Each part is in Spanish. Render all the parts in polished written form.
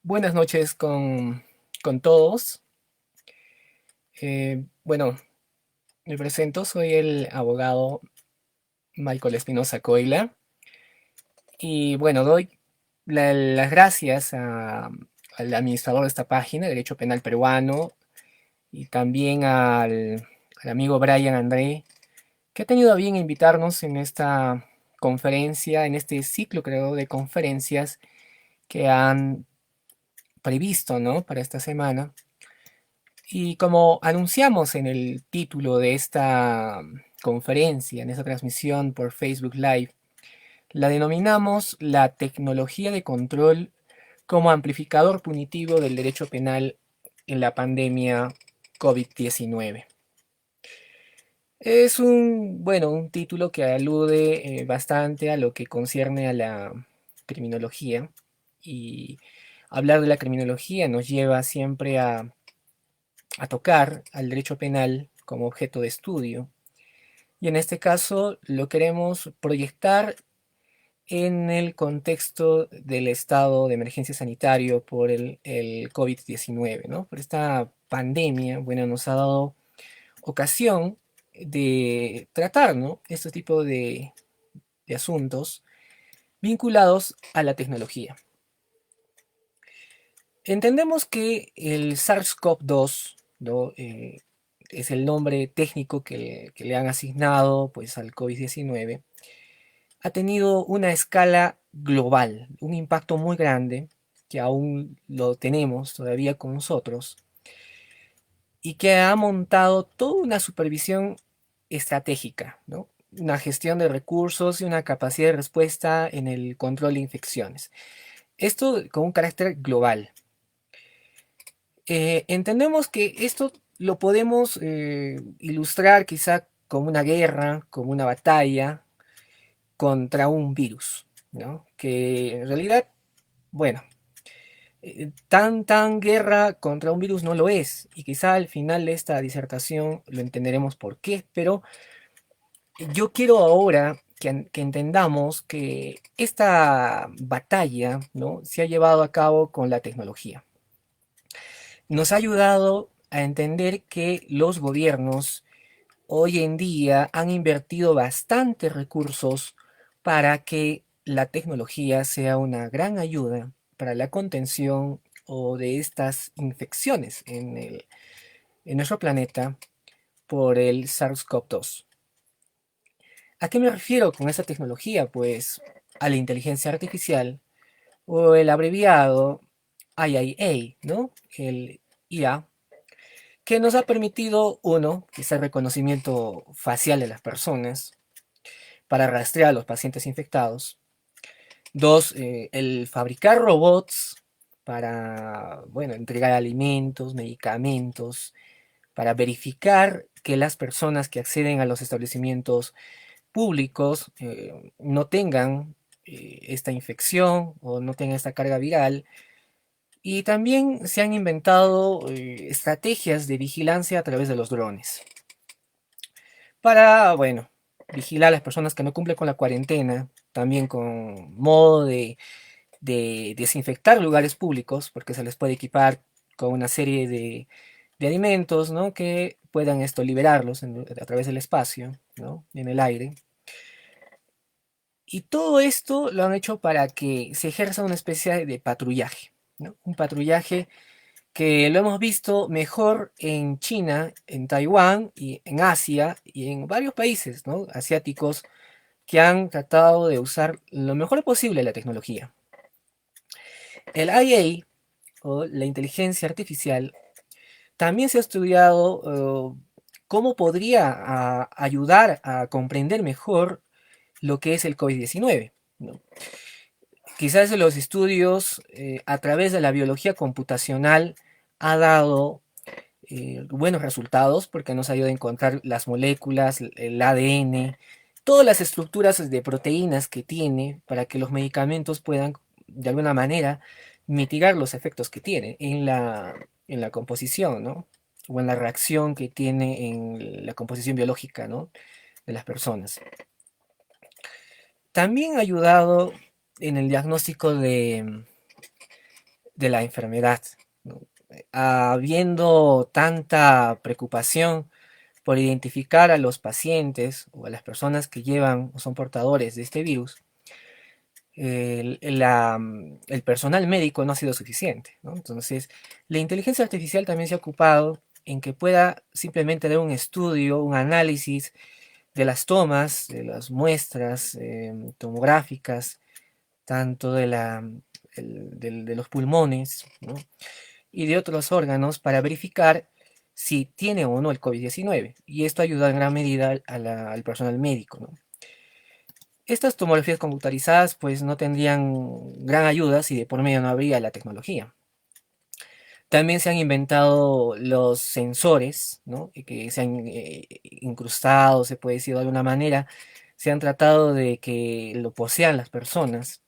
Buenas noches con todos. Bueno, me presento, soy el abogado Michael Espinosa Coila y bueno, doy las gracias al administrador de esta página, Derecho Penal Peruano, y también al amigo Brian André, que ha tenido a bien invitarnos en esta conferencia, en este ciclo, creo, de conferencias que han previsto, ¿no? Para esta semana. Y como anunciamos en el título de esta conferencia, en esta transmisión por Facebook Live, la denominamos la tecnología de control como amplificador punitivo del derecho penal en la pandemia COVID-19. Es un título que alude bastante a lo que concierne a la criminología, y hablar de la criminología nos lleva siempre a tocar al derecho penal como objeto de estudio. Y en este caso lo queremos proyectar en el contexto del estado de emergencia sanitario por el COVID-19, ¿no? Por esta pandemia, bueno, nos ha dado ocasión de tratar, ¿no? Este tipo de asuntos vinculados a la tecnología. Entendemos que el SARS-CoV-2, ¿no? Es el nombre técnico que le han asignado pues, al COVID-19, ha tenido una escala global, un impacto muy grande que aún lo tenemos todavía con nosotros y que ha montado toda una supervisión estratégica, ¿no? Una gestión de recursos y una capacidad de respuesta en el control de infecciones. Esto con un carácter global. Entendemos que esto lo podemos ilustrar quizá como una guerra, como una batalla contra un virus, ¿no? Que en realidad, bueno, tan guerra contra un virus no lo es, y quizá al final de esta disertación lo entenderemos por qué, pero yo quiero ahora que entendamos que esta batalla, ¿no? Se ha llevado a cabo con la tecnología. Nos ha ayudado a entender que los gobiernos hoy en día han invertido bastantes recursos para que la tecnología sea una gran ayuda para la contención o de estas infecciones en nuestro planeta por el SARS-CoV-2. ¿A qué me refiero con esta tecnología? Pues a la inteligencia artificial o el abreviado IIA, ¿no? El IA, que nos ha permitido, uno, que es el reconocimiento facial de las personas para rastrear a los pacientes infectados. Dos, el fabricar robots para, bueno, entregar alimentos, medicamentos, para verificar que las personas que acceden a los establecimientos públicos no tengan esta infección o no tengan esta carga viral. Y también se han inventado estrategias de vigilancia a través de los drones para, bueno, vigilar a las personas que no cumplen con la cuarentena, también con modo de desinfectar lugares públicos, porque se les puede equipar con una serie de alimentos, ¿no? Que puedan esto liberarlos a través del espacio, ¿no? En el aire. Y todo esto lo han hecho para que se ejerza una especie de patrullaje, ¿no? Un patrullaje que lo hemos visto mejor en China, en Taiwán y en Asia y en varios países, ¿no? Asiáticos que han tratado de usar lo mejor posible la tecnología. El IA o la inteligencia artificial también se ha estudiado cómo podría ayudar a comprender mejor lo que es el COVID-19, ¿no? Quizás los estudios a través de la biología computacional ha dado buenos resultados porque nos ayuda a encontrar las moléculas, el ADN, todas las estructuras de proteínas que tiene para que los medicamentos puedan de alguna manera mitigar los efectos que tiene en la composición, ¿no? O en la reacción que tiene en la composición biológica, ¿no? De las personas. también ha ayudado en el diagnóstico de la enfermedad, ¿no? Habiendo tanta preocupación por identificar a los pacientes o a las personas que llevan o son portadores de este virus, el personal médico no ha sido suficiente, ¿no? Entonces, la inteligencia artificial también se ha ocupado en que pueda simplemente dar un estudio, un análisis de las tomas, de las muestras tomográficas, tanto de los pulmones, ¿no? Y de otros órganos para verificar si tiene o no el COVID-19. Y esto ayuda en gran medida al personal médico, ¿no? Estas tomografías computarizadas pues no tendrían gran ayuda si de por medio no habría la tecnología. También se han inventado los sensores, ¿no? Que se han incrustado, se puede decir de alguna manera, se han tratado de que lo posean las personas.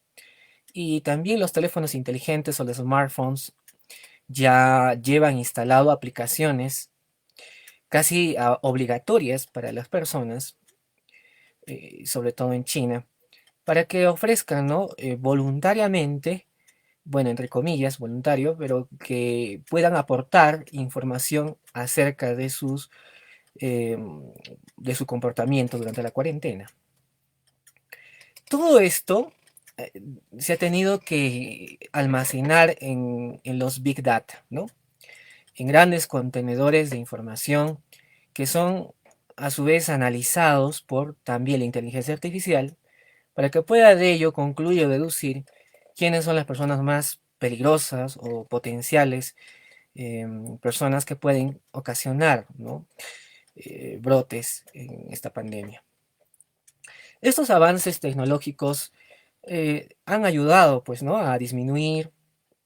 Y también los teléfonos inteligentes o los smartphones ya llevan instalado aplicaciones casi obligatorias para las personas, sobre todo en China, para que ofrezcan, ¿no? Voluntariamente, bueno, entre comillas, voluntario, pero que puedan aportar información acerca eh, de su comportamiento durante la cuarentena. Todo esto eh, se ha tenido que almacenar en los Big Data, ¿no? En grandes contenedores de información que son a su vez analizados por también la inteligencia artificial para que pueda de ello concluir o deducir quiénes son las personas más peligrosas o potenciales personas que pueden ocasionar, ¿no? Brotes en esta pandemia. Estos avances tecnológicos han ayudado pues, ¿no? A disminuir,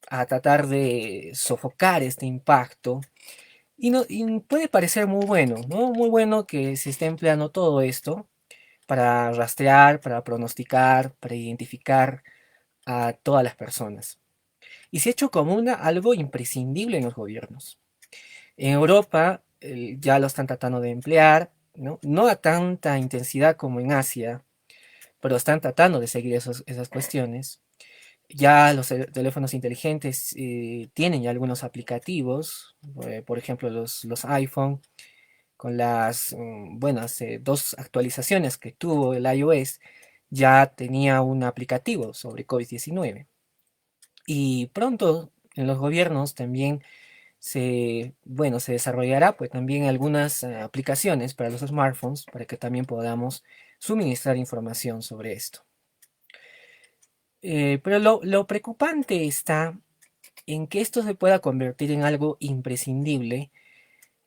a tratar de sofocar este impacto. Y puede parecer muy bueno, ¿no? Muy bueno que se esté empleando todo esto para rastrear, para pronosticar, para identificar a todas las personas. Y se ha hecho como algo imprescindible en los gobiernos. En Europa ya lo están tratando de emplear, ¿no? No a tanta intensidad como en Asia, pero están tratando de seguir esas cuestiones. Ya los teléfonos inteligentes tienen ya algunos aplicativos, por ejemplo los iPhone, con las buenas dos actualizaciones que tuvo el iOS, ya tenía un aplicativo sobre COVID-19. Y pronto en los gobiernos también bueno, se desarrollará pues también algunas aplicaciones para los smartphones para que también podamos suministrar información sobre esto. Pero lo preocupante está en que esto se pueda convertir en algo imprescindible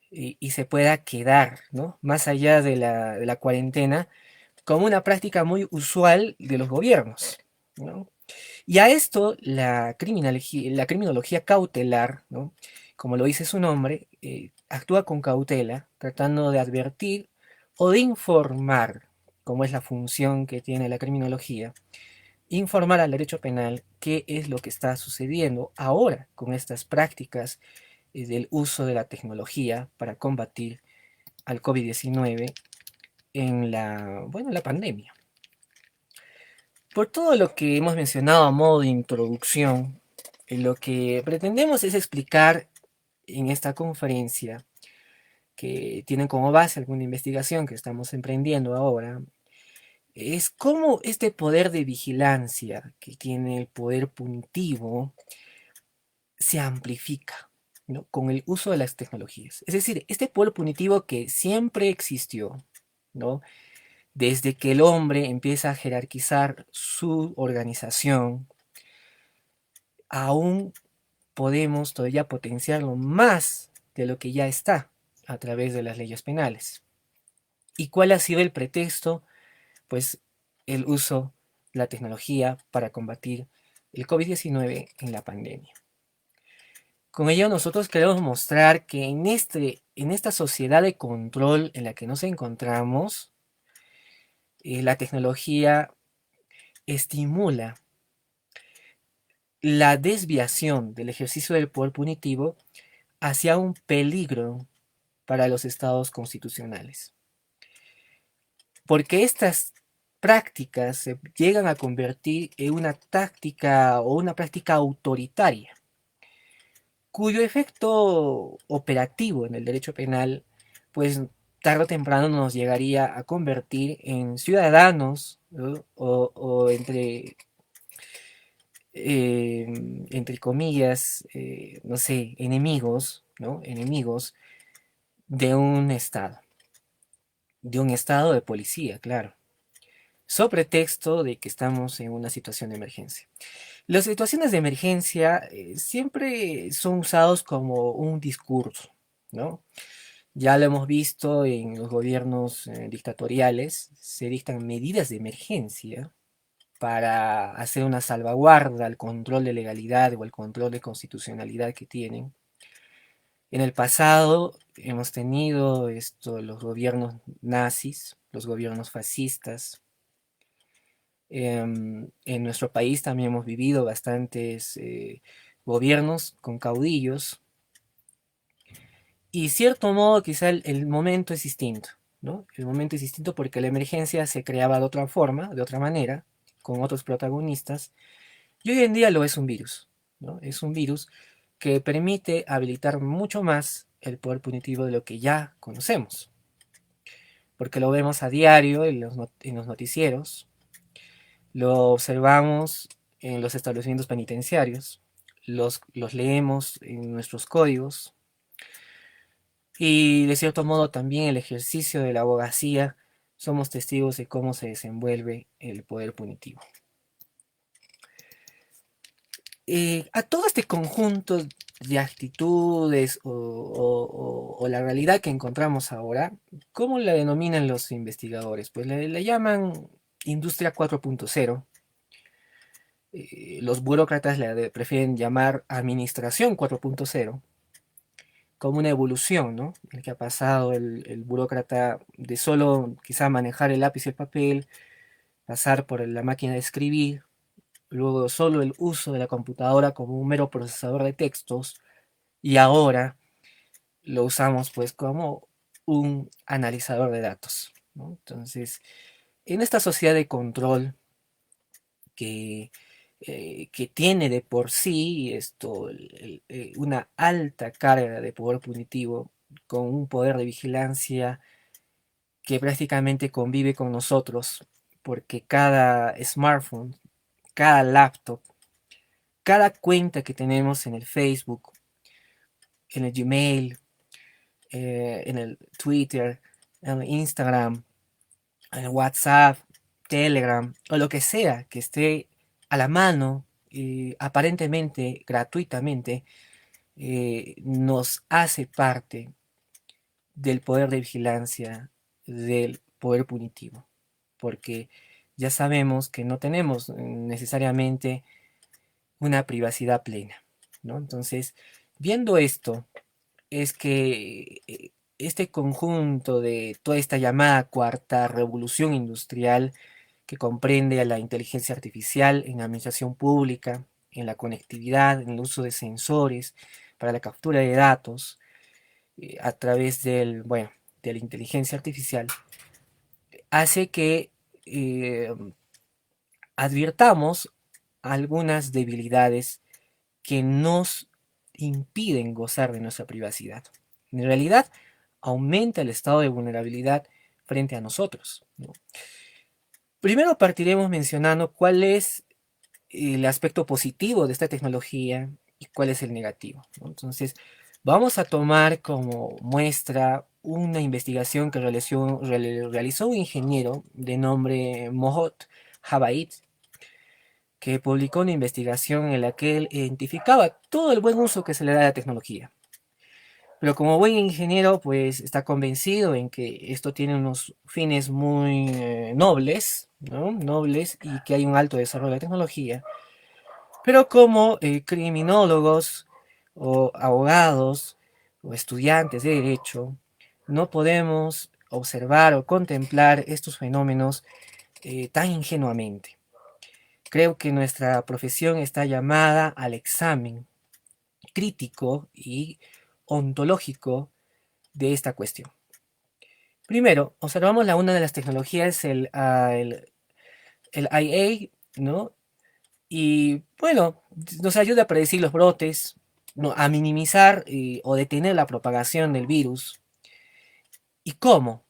y se pueda quedar, ¿no? Más allá de la cuarentena, como una práctica muy usual de los gobiernos, ¿no? Y a esto la criminología cautelar, ¿no? Como lo dice su nombre, actúa con cautela, tratando de advertir o de informar, como es la función que tiene la criminología, informar al derecho penal qué es lo que está sucediendo ahora con estas prácticas del uso de la tecnología para combatir al COVID-19 en bueno, la pandemia. Por todo lo que hemos mencionado a modo de introducción, lo que pretendemos es explicar en esta conferencia, que tiene como base alguna investigación que estamos emprendiendo ahora, es cómo este poder de vigilancia que tiene el poder punitivo se amplifica, ¿no? Con el uso de las tecnologías. Es decir, este poder punitivo que siempre existió, ¿no? Desde que el hombre empieza a jerarquizar su organización, aún podemos todavía potenciarlo más de lo que ya está a través de las leyes penales. ¿Y cuál ha sido el pretexto? Pues el uso de la tecnología para combatir el COVID-19 en la pandemia. Con ello nosotros queremos mostrar que en esta sociedad de control en la que nos encontramos, la tecnología estimula la desviación del ejercicio del poder punitivo hacia un peligro para los estados constitucionales. Porque estas prácticas se llegan a convertir en una táctica o una práctica autoritaria, cuyo efecto operativo en el derecho penal, pues tarde o temprano nos llegaría a convertir en ciudadanos, ¿no? O entre comillas, no sé, enemigos, ¿no? Enemigos de un estado de policía, claro, sobre pretexto de que estamos en una situación de emergencia. Las situaciones de emergencia siempre son usados como un discurso, ¿no? Ya lo hemos visto en los gobiernos dictatoriales, se dictan medidas de emergencia para hacer una salvaguarda al control de legalidad o al control de constitucionalidad que tienen. En el pasado hemos tenido los gobiernos nazis, los gobiernos fascistas. En nuestro país también hemos vivido bastantes gobiernos con caudillos y cierto modo quizá el momento es distinto, ¿no? El momento es distinto porque la emergencia se creaba de otra forma, de otra manera, con otros protagonistas, y hoy en día lo es un virus, ¿no? Es un virus que permite habilitar mucho más el poder punitivo de lo que ya conocemos, porque lo vemos a diario en los noticieros, lo observamos en los establecimientos penitenciarios, los leemos en nuestros códigos y de cierto modo también el ejercicio de la abogacía somos testigos de cómo se desenvuelve el poder punitivo. A todo este conjunto de actitudes o la realidad que encontramos ahora, ¿cómo la denominan los investigadores? Pues le llaman industria 4.0. Los burócratas prefieren llamar administración 4.0 como una evolución, ¿no? El que ha pasado el burócrata de solo quizá manejar el lápiz y el papel, pasar por la máquina de escribir, luego solo el uso de la computadora como un mero procesador de textos, y ahora lo usamos pues como un analizador de datos, ¿no? Entonces, en esta sociedad de control que, que tiene de por sí una alta carga de poder punitivo, con un poder de vigilancia que prácticamente convive con nosotros, porque cada smartphone, cada laptop, cada cuenta que tenemos en el Facebook, en el Gmail, en el Twitter, en el Instagram, en el WhatsApp, Telegram o lo que sea que esté a la mano, aparentemente gratuitamente, nos hace parte del poder de vigilancia, del poder punitivo, porque ya sabemos que no tenemos necesariamente una privacidad plena, ¿no? Entonces, viendo esto, es que este conjunto de toda esta llamada cuarta revolución industrial que comprende a la inteligencia artificial en la administración pública, en la conectividad, en el uso de sensores para la captura de datos a través bueno, de la inteligencia artificial, hace que eh, advirtamos algunas debilidades que nos impiden gozar de nuestra privacidad. En realidad, aumenta el estado de vulnerabilidad frente a nosotros, ¿no? Primero partiremos mencionando cuál es el aspecto positivo de esta tecnología y cuál es el negativo, ¿no? Entonces, vamos a tomar como muestra una investigación que realizó un ingeniero de nombre Mohot Habaid, que publicó una investigación en la que él identificaba todo el buen uso que se le da a la tecnología. Pero como buen ingeniero, pues está convencido en que esto tiene unos fines muy nobles, ¿no? Nobles y que hay un alto desarrollo de la tecnología. Pero como criminólogos o abogados o estudiantes de derecho, no podemos observar o contemplar estos fenómenos tan ingenuamente. Creo que nuestra profesión está llamada al examen crítico y ontológico de esta cuestión. Primero, observamos una de las tecnologías, el el IA, ¿no? Y bueno, nos ayuda a predecir los brotes, ¿no? A minimizar o detener la propagación del virus. ¿Y cómo?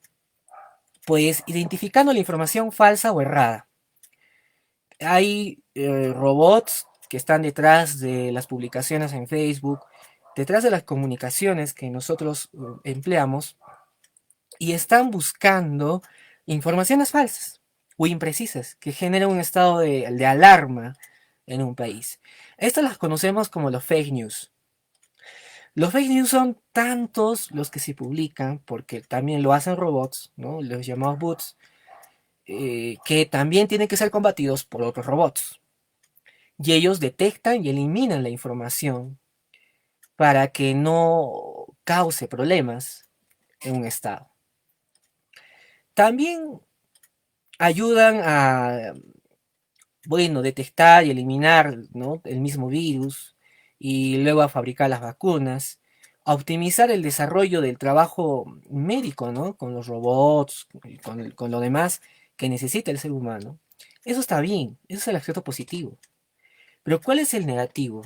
Pues identificando la información falsa o errada. Hay robots que están detrás de las publicaciones en Facebook, detrás de las comunicaciones que nosotros empleamos y están buscando informaciones falsas o imprecisas que generan un estado de alarma en un país. Estas las conocemos como los fake news. Los fake news son tantos los que se publican, porque también lo hacen robots, ¿no? Los llamados bots, que también tienen que ser combatidos por otros robots. Y ellos detectan y eliminan la información para que no cause problemas en un estado. También ayudan a, bueno, detectar y eliminar, ¿no? El mismo virus y luego a fabricar las vacunas, a optimizar el desarrollo del trabajo médico, ¿no? Con los robots, con lo demás que necesita el ser humano. Eso está bien, eso es el aspecto positivo. Pero ¿cuál es el negativo?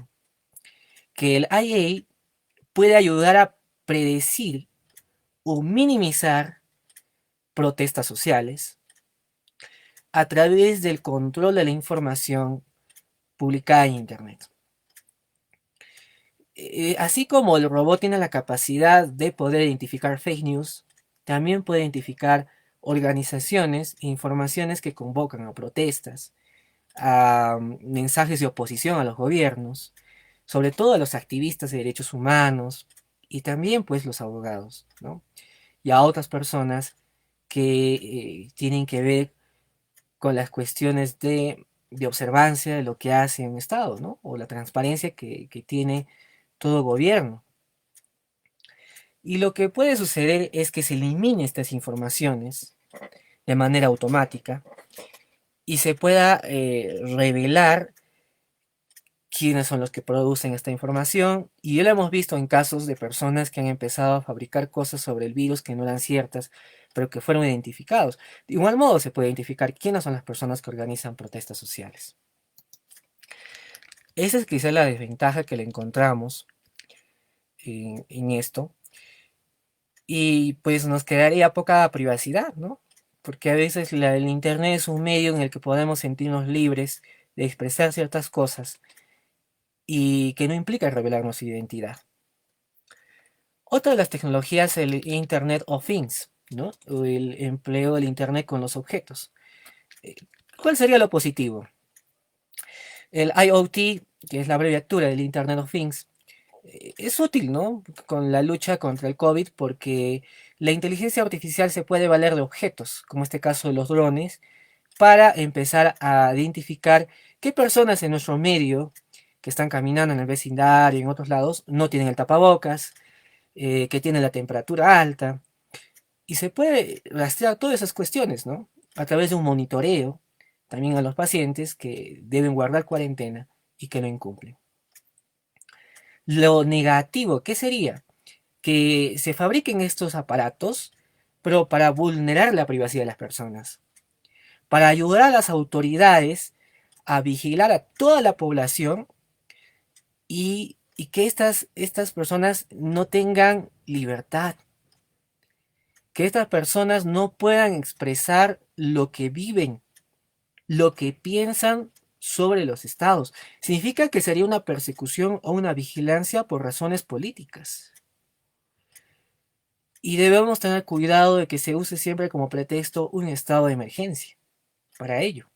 Que el IA puede ayudar a predecir o minimizar protestas sociales a través del control de la información publicada en Internet. Así como el robot tiene la capacidad de poder identificar fake news, también puede identificar organizaciones e informaciones que convocan a protestas, a mensajes de oposición a los gobiernos, sobre todo a los activistas de derechos humanos y también pues los abogados, ¿no? Y a otras personas que tienen que ver con las cuestiones de observancia de lo que hace un Estado, ¿no? O la transparencia que tiene todo gobierno. Y lo que puede suceder es que se elimine estas informaciones de manera automática y se pueda revelar quiénes son los que producen esta información. Y ya lo hemos visto en casos de personas que han empezado a fabricar cosas sobre el virus que no eran ciertas, pero que fueron identificados. De igual modo se puede identificar quiénes son las personas que organizan protestas sociales. Esa es quizá la desventaja que le encontramos en esto. Y pues nos quedaría poca privacidad, ¿no? Porque a veces el Internet es un medio en el que podemos sentirnos libres de expresar ciertas cosas y que no implica revelar nuestra identidad. Otra de las tecnologías es el Internet of Things, ¿no? O el empleo del Internet con los objetos. Eh, ¿Cuál sería lo positivo? El IoT, que es la abreviatura del Internet of Things, es útil, ¿no? Con la lucha contra el COVID, porque la inteligencia artificial se puede valer de objetos, como este caso de los drones, para empezar a identificar qué personas en nuestro medio, que están caminando en el vecindario y en otros lados, no tienen el tapabocas, que tienen la temperatura alta, y se puede rastrear todas esas cuestiones, ¿no? A través de un monitoreo, también a los pacientes que deben guardar cuarentena y que no incumplen. Lo negativo, ¿qué sería? Que se fabriquen estos aparatos, pero para vulnerar la privacidad de las personas, para ayudar a las autoridades a vigilar a toda la población y que estas personas no tengan libertad, que estas personas no puedan expresar lo que viven, lo que piensan sobre los estados. Significa que sería una persecución o una vigilancia por razones políticas. Y debemos tener cuidado de que se use siempre como pretexto un estado de emergencia para ello.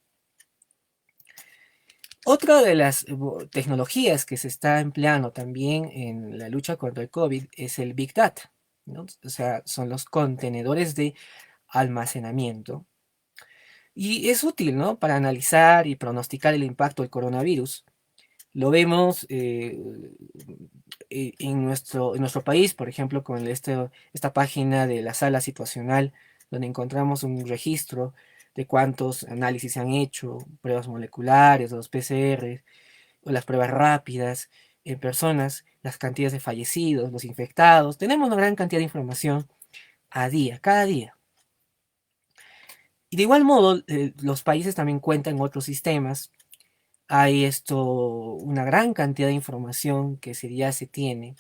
Otra de las tecnologías que se está empleando también en la lucha contra el COVID es el Big Data, ¿no? O sea, son los contenedores de almacenamiento. Y es útil, ¿no? Para analizar y pronosticar el impacto del coronavirus. Lo vemos en nuestro país, por ejemplo, con esta página de la sala situacional, donde encontramos un registro de cuántos análisis se han hecho, pruebas moleculares, los PCR, o las pruebas rápidas en personas, las cantidades de fallecidos, los infectados. Tenemos una gran cantidad de información a día, cada día. Y de igual modo, los países también cuentan otros sistemas. Hay una gran cantidad de información que ya se tiene,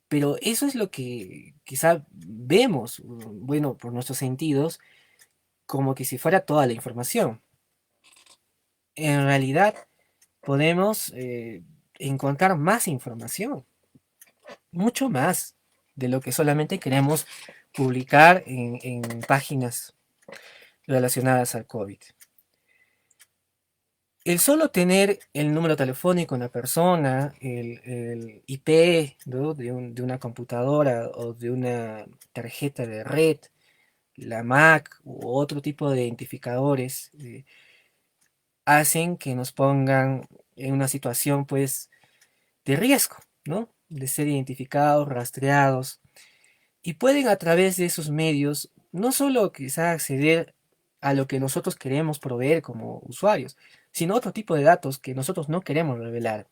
pero eso es lo que quizá vemos, bueno, por nuestros sentidos, como que si fuera toda la información. En realidad, podemos encontrar más información, mucho más de lo que solamente queremos publicar en páginas relacionadas al COVID. El solo tener el número telefónico de una persona, el IP, ¿no? de una computadora o de una tarjeta de red, la MAC u otro tipo de identificadores, hacen que nos pongan en una situación pues de riesgo, ¿no? De ser identificados, rastreados, y pueden a través de esos medios no solo quizá acceder a lo que nosotros queremos proveer como usuarios, sino otro tipo de datos que nosotros no queremos revelar.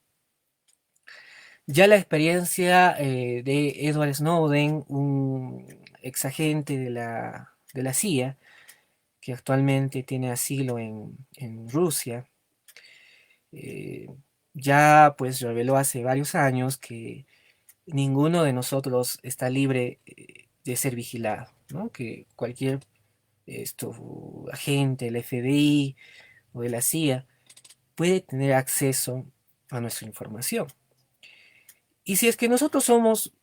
Ya la experiencia de Edward Snowden, un ex agente de la CIA, que actualmente tiene asilo en Rusia, eh, ya pues reveló hace varios años que ninguno de nosotros está libre de ser vigilado, ¿no? Que cualquier agente del FBI o de la CIA puede tener acceso a nuestra información. Y si es que nosotros somos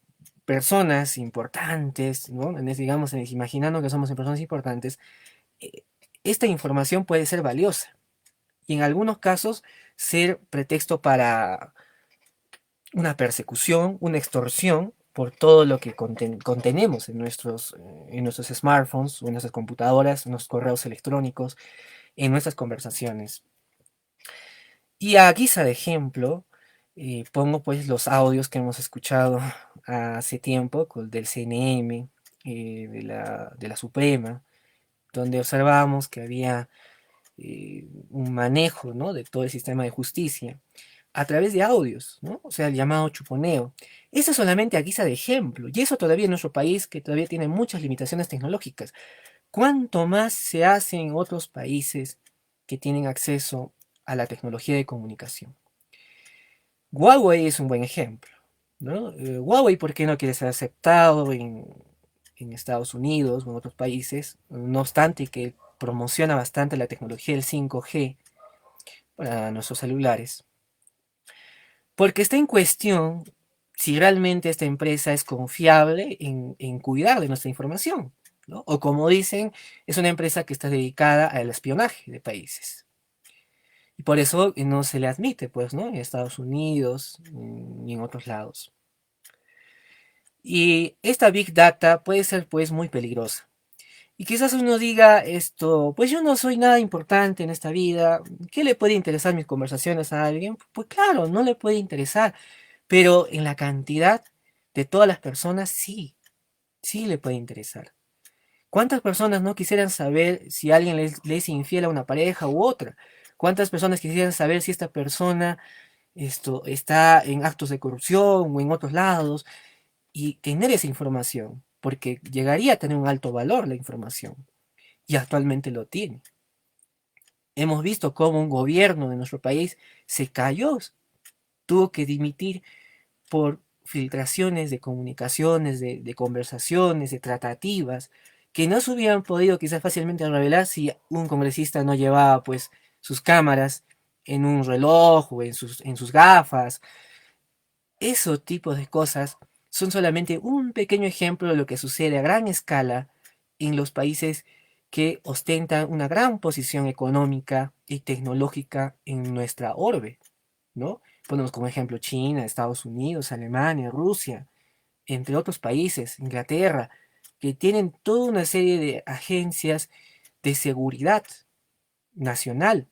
personas importantes, ¿no? Digamos, imaginando que somos personas importantes, eh, esta información puede ser valiosa y en algunos casos ser pretexto para una persecución, una extorsión por todo lo que contenemos en nuestros smartphones, o en nuestras computadoras, en nuestros correos electrónicos, en nuestras conversaciones. Y a guisa de ejemplo, pongo pues los audios que hemos escuchado hace tiempo del CNM, de la Suprema, donde observamos que había un manejo, ¿no? de todo el sistema de justicia a través de audios, ¿no? O sea, el llamado chuponeo. Eso solamente a guisa de ejemplo, y eso todavía en nuestro país, que todavía tiene muchas limitaciones tecnológicas. ¿Cuánto más se hace en otros países que tienen acceso a la tecnología de comunicación? Huawei es un buen ejemplo, ¿no? Huawei, ¿por qué no quiere ser aceptado en Estados Unidos o en otros países? No obstante que promociona bastante la tecnología del 5G para nuestros celulares. Porque está en cuestión si realmente esta empresa es confiable en cuidar de nuestra información, ¿no? O como dicen, es una empresa que está dedicada al espionaje de países. Y por eso no se le admite, pues, ¿no? En Estados Unidos ni en otros lados. Y esta Big Data puede ser, pues, muy peligrosa. Y quizás uno diga esto, pues yo no soy nada importante en esta vida, ¿qué le puede interesar mis conversaciones a alguien? Pues claro, no le puede interesar, pero en la cantidad de todas las personas sí, sí le puede interesar. ¿Cuántas personas no quisieran saber si alguien le es infiel a una pareja u otra? ¿Cuántas personas quisieran saber si esta persona está en actos de corrupción o en otros lados? Y tener esa información, porque llegaría a tener un alto valor la información, y actualmente lo tiene. Hemos visto cómo un gobierno de nuestro país se cayó, tuvo que dimitir por filtraciones de comunicaciones, de conversaciones, de tratativas, que no se hubieran podido quizás fácilmente revelar si un congresista no llevaba pues sus cámaras en un reloj o en sus gafas. Esos tipos de cosas son solamente un pequeño ejemplo de lo que sucede a gran escala en los países que ostentan una gran posición económica y tecnológica en nuestra orbe, ¿no? Ponemos como ejemplo China, Estados Unidos, Alemania, Rusia, entre otros países, Inglaterra, que tienen toda una serie de agencias de seguridad nacional.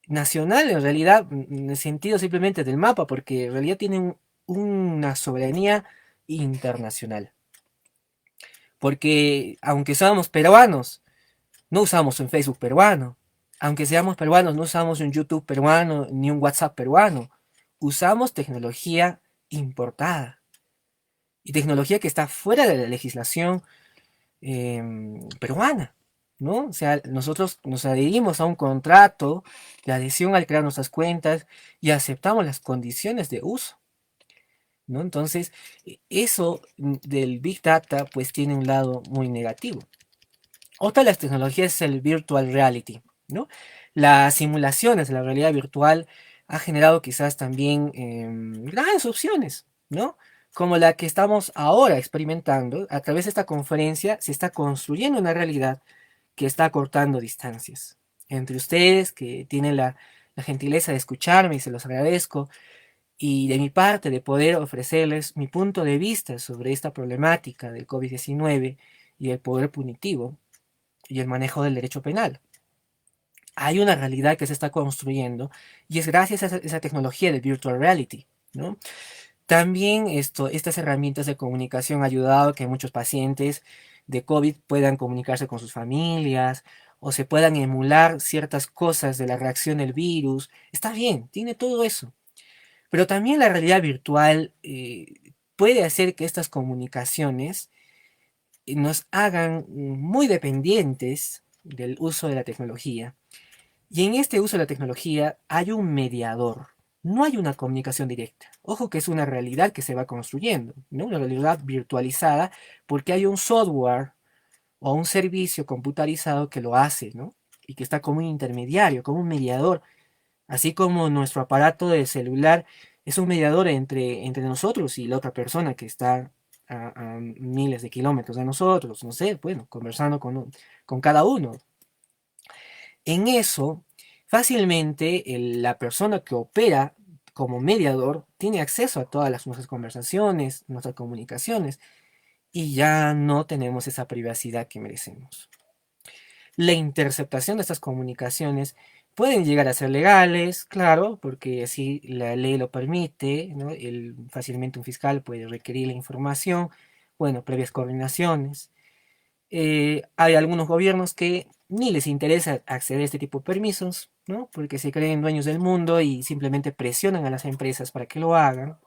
Nacional en realidad, en el sentido simplemente del mapa, porque en realidad tienen una soberanía internacional. Porque aunque seamos peruanos, no usamos un Facebook peruano. Aunque seamos peruanos, no usamos un YouTube peruano ni un WhatsApp peruano. Usamos tecnología importada y tecnología que está fuera de la legislación peruana. ¿no? O sea, nosotros nos adherimos a un contrato de adhesión al crear nuestras cuentas y aceptamos las condiciones de uso, ¿no? Entonces, eso del Big Data pues tiene un lado muy negativo. Otra de las tecnologías es el virtual reality, ¿no? Las simulaciones de la realidad virtual ha generado quizás también grandes opciones, ¿no? Como la que estamos ahora experimentando. A través de esta conferencia se está construyendo una realidad que está cortando distancias entre ustedes, que tienen la gentileza de escucharme y se los agradezco, y de mi parte de poder ofrecerles mi punto de vista sobre esta problemática del COVID-19 y el poder punitivo y el manejo del derecho penal. Hay una realidad que se está construyendo y es gracias a esa tecnología de virtual reality, ¿no? También estas herramientas de comunicación han ayudado a que muchos pacientes de COVID puedan comunicarse con sus familias o se puedan emular ciertas cosas de la reacción del virus. Está bien, tiene todo eso. Pero también la realidad virtual puede hacer que estas comunicaciones nos hagan muy dependientes del uso de la tecnología. Y en este uso de la tecnología hay un mediador. No hay una comunicación directa. Ojo que es una realidad que se va construyendo, ¿no? Una realidad virtualizada porque hay un software o un servicio computarizado que lo hace, ¿no? Y que está como un intermediario, como un mediador. Así como nuestro aparato de celular es un mediador entre nosotros y la otra persona que está a miles de kilómetros de nosotros, no sé, bueno, conversando con cada uno. En eso, fácilmente la persona que opera como mediador tiene acceso a todas nuestras conversaciones, nuestras comunicaciones, y ya no tenemos esa privacidad que merecemos. La interceptación de estas comunicaciones pueden llegar a ser legales, claro, porque así la ley lo permite, ¿no? Fácilmente un fiscal puede requerir la información, bueno, previas coordinaciones. Hay algunos gobiernos que ni les interesa acceder a este tipo de permisos, ¿no? Porque se creen dueños del mundo y simplemente presionan a las empresas para que lo hagan,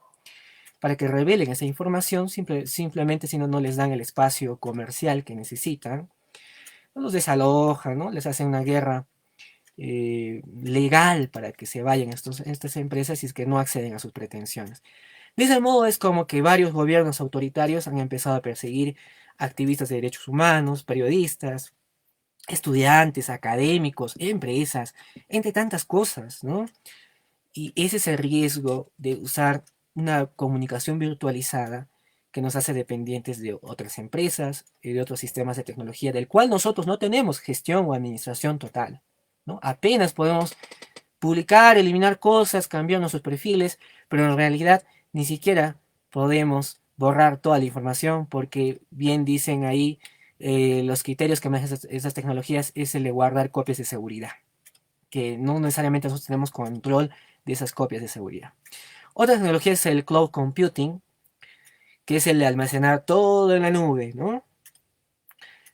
para que revelen esa información, simplemente si no, no les dan el espacio comercial que necesitan. Los desalojan, ¿no? Les hacen una guerra legal para que se vayan estas empresas si es que no acceden a sus pretensiones. De ese modo es como que varios gobiernos autoritarios han empezado a perseguir activistas de derechos humanos, periodistas, estudiantes, académicos, empresas, entre tantas cosas, ¿no? Y ese es el riesgo de usar una comunicación virtualizada que nos hace dependientes de otras empresas y de otros sistemas de tecnología, del cual nosotros no tenemos gestión o administración total, ¿no? Apenas podemos publicar, eliminar cosas, cambiar nuestros perfiles, pero en realidad ni siquiera podemos borrar toda la información porque bien dicen ahí los criterios que manejan esas tecnologías es el de guardar copias de seguridad, que no necesariamente nosotros tenemos control de esas copias de seguridad. Otra tecnología es el cloud computing, que es el de almacenar todo en la nube, ¿no?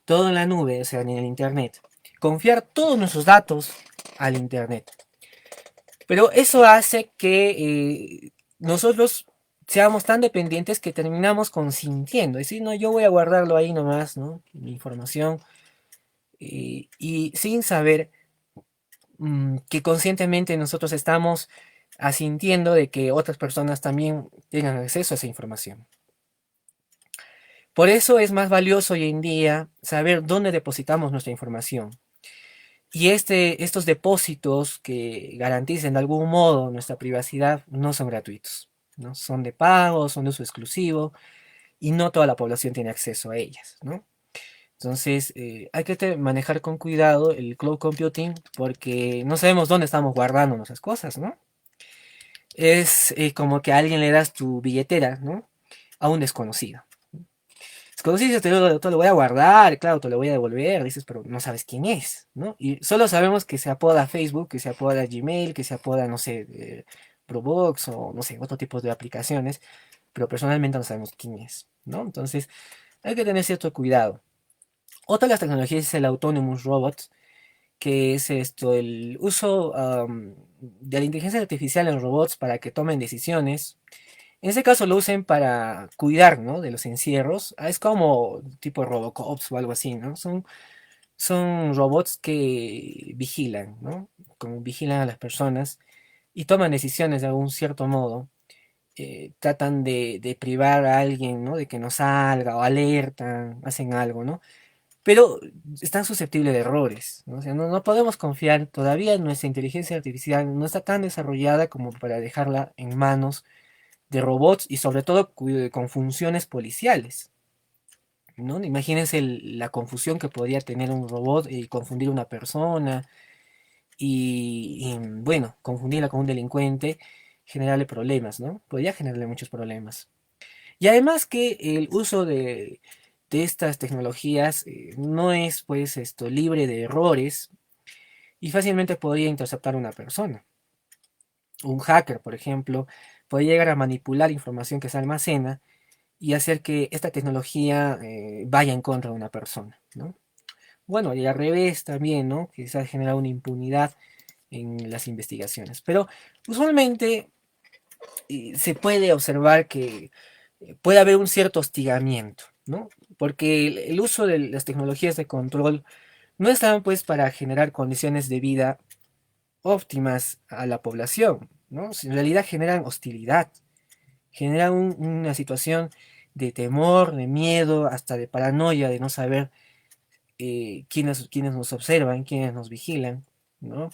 Todo en la nube, o sea, en el Internet. Confiar todos nuestros datos al Internet. Pero eso hace que nosotros seamos tan dependientes que terminamos consintiendo. Es decir, no, yo voy a guardarlo ahí nomás, ¿no? Mi información. Y sin saber que conscientemente nosotros estamos asintiendo de que otras personas también tengan acceso a esa información. Por eso es más valioso hoy en día saber dónde depositamos nuestra información. Y estos depósitos que garanticen de algún modo nuestra privacidad no son gratuitos, ¿no? Son de pago, son de uso exclusivo y no toda la población tiene acceso a ellas, ¿no? Entonces hay que manejar con cuidado el cloud computing porque no sabemos dónde estamos guardando nuestras cosas, ¿no? Es como que a alguien le das tu billetera, ¿no? A un desconocido. Desconocido te lo voy a guardar, claro, te lo voy a devolver, dices, pero no sabes quién es, ¿no? Y solo sabemos que se apoda Facebook, que se apoda Gmail, que se apoda, no sé, Probox o no sé, otro tipo de aplicaciones, pero personalmente no sabemos quién es, ¿no? Entonces hay que tener cierto cuidado. Otra de las tecnologías es el Autonomous Robot, que es el uso de la inteligencia artificial en robots para que tomen decisiones. En ese caso lo usen para cuidar, ¿no? De los encierros. Es como tipo Robocops o algo así, ¿no? Son Son robots que vigilan, ¿no? Como vigilan a las personas y toman decisiones de algún cierto modo. Tratan de privar a alguien, ¿no? De que no salga o alertan, hacen algo, ¿no? Pero están susceptibles de errores, ¿no? O sea, no podemos confiar, todavía nuestra inteligencia artificial no está tan desarrollada como para dejarla en manos de robots y sobre todo con funciones policiales, ¿no? Imagínense la confusión que podría tener un robot y confundir a una persona bueno, confundirla con un delincuente, generarle problemas, ¿no? Podría generarle muchos problemas. Y además que el uso de estas tecnologías no es pues esto libre de errores y fácilmente podría interceptar a una persona. Un hacker, por ejemplo, puede llegar a manipular información que se almacena y hacer que esta tecnología vaya en contra de una persona, ¿no? Bueno, y al revés también, ¿no? Quizás genera una impunidad en las investigaciones. Pero usualmente se puede observar que puede haber un cierto hostigamiento, ¿no? Porque el uso de las tecnologías de control no están pues para generar condiciones de vida óptimas a la población, ¿no? En realidad generan hostilidad, generan una situación de temor, de miedo, hasta de paranoia, de no saber quiénes nos observan, quiénes nos vigilan, ¿no?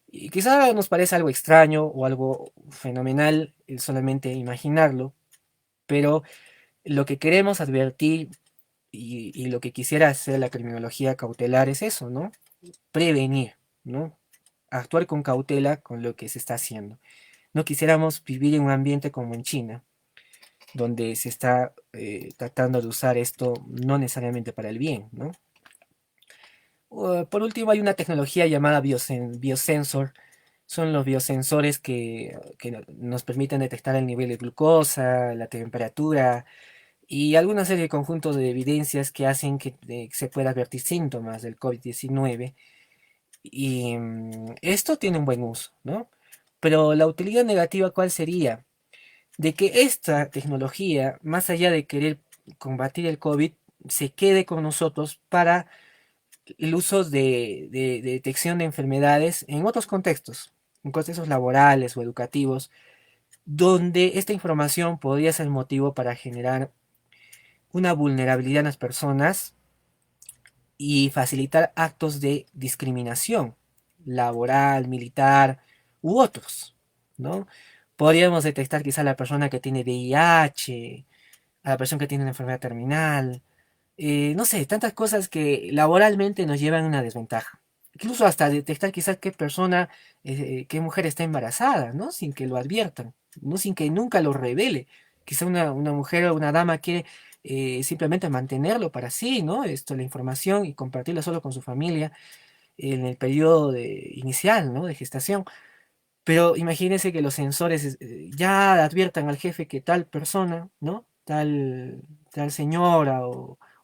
Y quizá nos parece algo extraño o algo fenomenal solamente imaginarlo, pero lo que queremos advertir y lo que quisiera hacer la criminología cautelar es eso, ¿no? Prevenir, ¿no? Actuar con cautela con lo que se está haciendo. No quisiéramos vivir en un ambiente como en China, donde se está tratando de usar esto no necesariamente para el bien, ¿no? Por último, hay una tecnología llamada biosensor. Son los biosensores que nos permiten detectar el nivel de glucosa, la temperatura y alguna serie de conjuntos de evidencias que hacen que se pueda advertir síntomas del COVID-19. Y esto tiene un buen uso, ¿no? Pero la utilidad negativa, ¿cuál sería? De que esta tecnología, más allá de querer combatir el COVID, se quede con nosotros para el uso de detección de enfermedades en otros contextos, en contextos laborales o educativos, donde esta información podría ser motivo para generar una vulnerabilidad en las personas y facilitar actos de discriminación laboral, militar u otros, ¿no? Podríamos detectar quizá a la persona que tiene VIH, a la persona que tiene una enfermedad terminal, no sé, tantas cosas que laboralmente nos llevan a una desventaja. Incluso hasta detectar quizás qué persona, qué mujer está embarazada, ¿no? Sin que lo adviertan, no sin que nunca lo revele. Quizá una mujer o una dama quiere simplemente mantenerlo para sí, ¿no? Esto, la información y compartirla solo con su familia en el periodo inicial, ¿no? De gestación. Pero imagínense que los sensores ya adviertan al jefe que tal persona, ¿no? Tal señora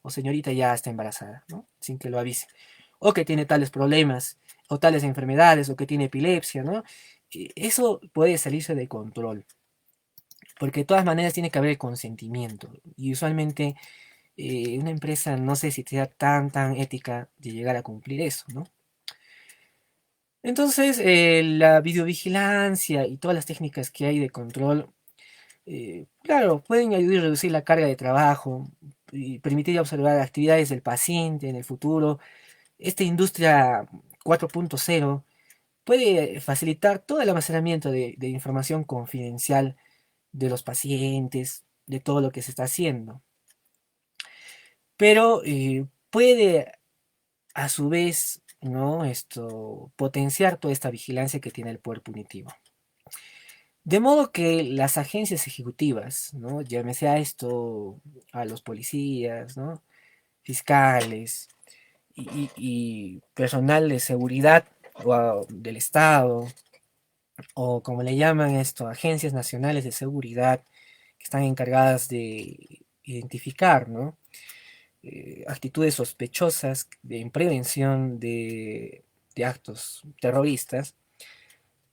o señorita ya está embarazada, ¿no? Sin que lo avise. O que tiene tales problemas, o tales enfermedades, o que tiene epilepsia, ¿no? Eso puede salirse de control, porque de todas maneras tiene que haber el consentimiento. Y usualmente una empresa no sé si sea tan ética de llegar a cumplir eso, ¿no? Entonces, la videovigilancia y todas las técnicas que hay de control, claro, pueden ayudar a reducir la carga de trabajo y permitir observar actividades del paciente en el futuro. Esta industria 4.0 puede facilitar todo el almacenamiento de información confidencial de los pacientes, de todo lo que se está haciendo. Pero puede a su vez, ¿no? Esto potenciar toda esta vigilancia que tiene el poder punitivo. De modo que las agencias ejecutivas, ¿no? Llámese a esto a los policías, ¿no? Fiscales y personal de seguridad del Estado, o como le llaman esto, agencias nacionales de seguridad, que están encargadas de identificar, ¿no? Actitudes sospechosas en prevención de actos terroristas,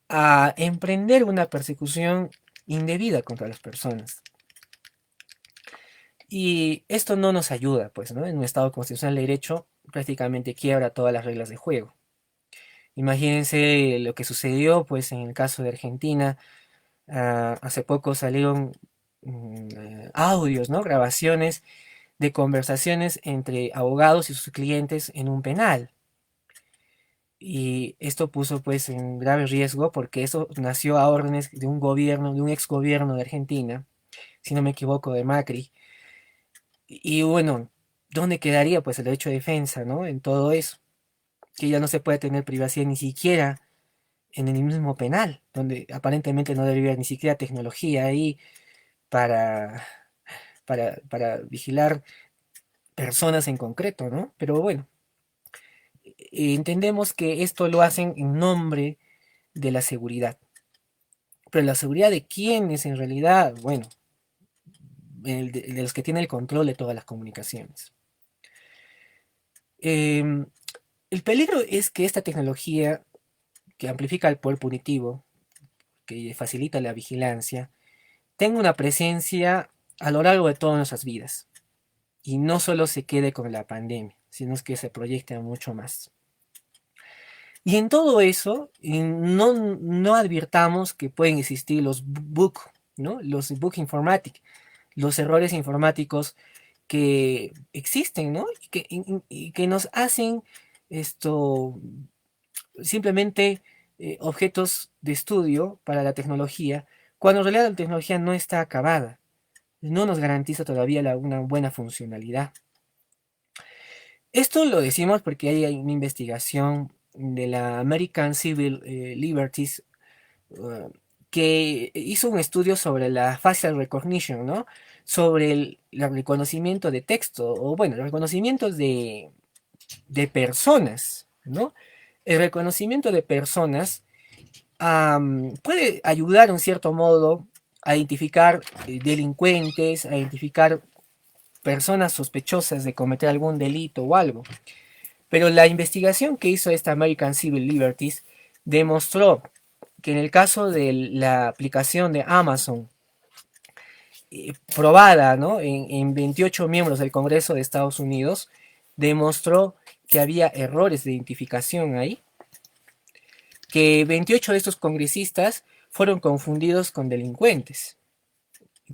a emprender una persecución indebida contra las personas. Y esto no nos ayuda, pues, ¿no? En un Estado constitucional de derecho prácticamente quiebra todas las reglas de juego. Imagínense lo que sucedió, pues, en el caso de Argentina. Hace poco salieron audios, ¿no? Grabaciones de conversaciones entre abogados y sus clientes en un penal. Y esto puso pues en grave riesgo porque eso nació a órdenes de un gobierno, de un ex gobierno de Argentina, si no me equivoco, de Macri. Y bueno, ¿dónde quedaría pues el derecho de defensa, ¿no? En todo eso, que ya no se puede tener privacidad ni siquiera en el mismo penal, donde aparentemente no debería haber ni siquiera tecnología ahí para, para vigilar personas en concreto, ¿no? Pero bueno, entendemos que esto lo hacen en nombre de la seguridad. Pero la seguridad de quién es en realidad, bueno, de los que tienen el control de todas las comunicaciones. Em, el peligro es que esta tecnología que amplifica el poder punitivo, que facilita la vigilancia, tenga una presencia a lo largo de todas nuestras vidas. Y no solo se quede con la pandemia, sino que se proyecte a mucho más. Y en todo eso, no advirtamos que pueden existir los bug, ¿no? Los bug informatic, los errores informáticos que existen, ¿no? Y que nos hacen esto simplemente objetos de estudio para la tecnología, cuando en realidad la tecnología no está acabada, no nos garantiza todavía una buena funcionalidad. Esto lo decimos porque hay una investigación de la American Civil Liberties que hizo un estudio sobre la facial recognition, ¿no? Sobre el reconocimiento de texto, o bueno, el reconocimiento de personas, ¿no? El reconocimiento de personas puede ayudar en cierto modo a identificar delincuentes, a identificar personas sospechosas de cometer algún delito o algo. Pero la investigación que hizo esta American Civil Liberties demostró que en el caso de la aplicación de Amazon, probada, ¿no? en 28 miembros del Congreso de Estados Unidos, demostró que había errores de identificación ahí, que 28 de estos congresistas fueron confundidos con delincuentes,